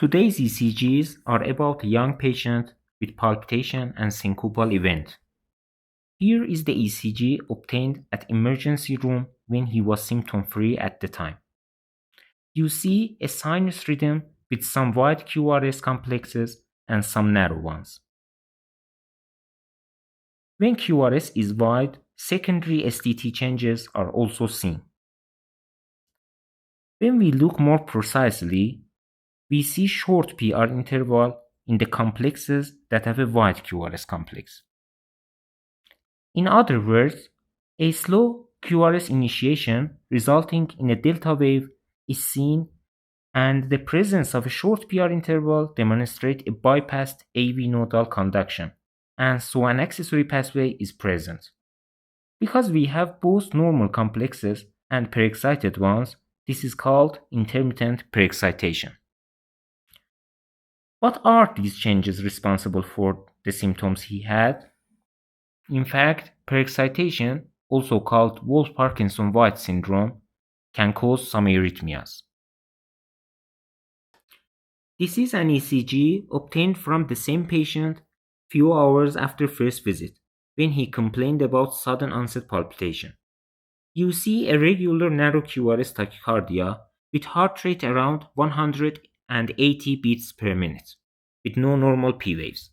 Today's ECGs are about a young patient with palpitation and syncopal event. Here is the ECG obtained at emergency room when he was symptom-free at the time. You see a sinus rhythm with some wide QRS complexes and some narrow ones. When QRS is wide, secondary STT changes are also seen. When we look more precisely, we see short PR interval in the complexes that have a wide QRS complex. In other words, a slow QRS initiation resulting in a delta wave is seen, and the presence of a short PR interval demonstrates a bypassed AV nodal conduction, and so an accessory pathway is present. Because we have both normal complexes and pre-excited ones, this is called intermittent pre-excitation. What are these changes responsible for the symptoms he had? In fact, pre-excitation, also called Wolff-Parkinson-White syndrome, can cause some arrhythmias. This is an ECG obtained from the same patient few hours after first visit, when he complained about sudden onset palpitation. You see a regular narrow QRS tachycardia with heart rate around 180 beats per minute, with no normal P waves.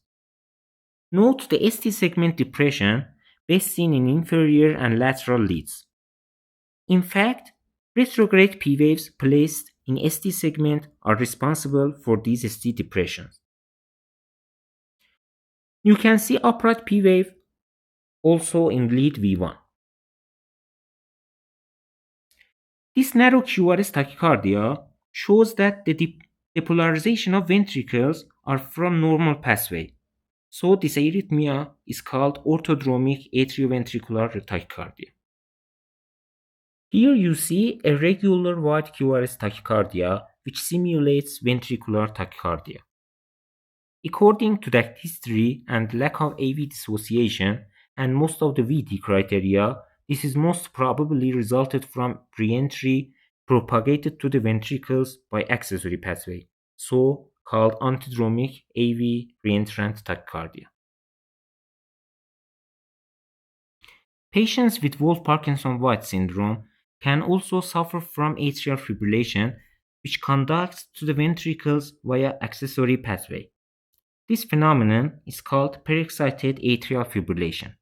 Note the ST segment depression best seen in inferior and lateral leads. In fact, retrograde P waves placed in ST segment are responsible for these ST depressions. You can see upright P wave also in lead V1. This narrow QRS tachycardia shows that the depolarization of ventricles are from normal pathway. So this arrhythmia is called orthodromic atrioventricular tachycardia. Here you see a regular wide QRS tachycardia which simulates ventricular tachycardia. According to that history and lack of AV dissociation and most of the VT criteria, this is most probably resulted from re-entry propagated to the ventricles by accessory pathway, so called antidromic AV reentrant tachycardia. Patients with Wolff-Parkinson-White syndrome can also suffer from atrial fibrillation, which conducts to the ventricles via accessory pathway. This phenomenon is called pre-excited atrial fibrillation.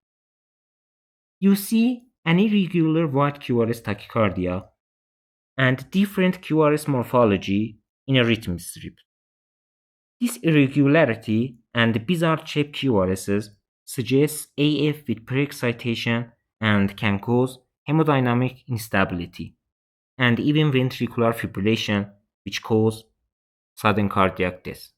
You see an irregular wide QRS tachycardia and different QRS morphology in a rhythm strip. This irregularity and bizarre shaped QRSs suggests AF with pre-excitation and can cause hemodynamic instability and even ventricular fibrillation, which cause sudden cardiac death.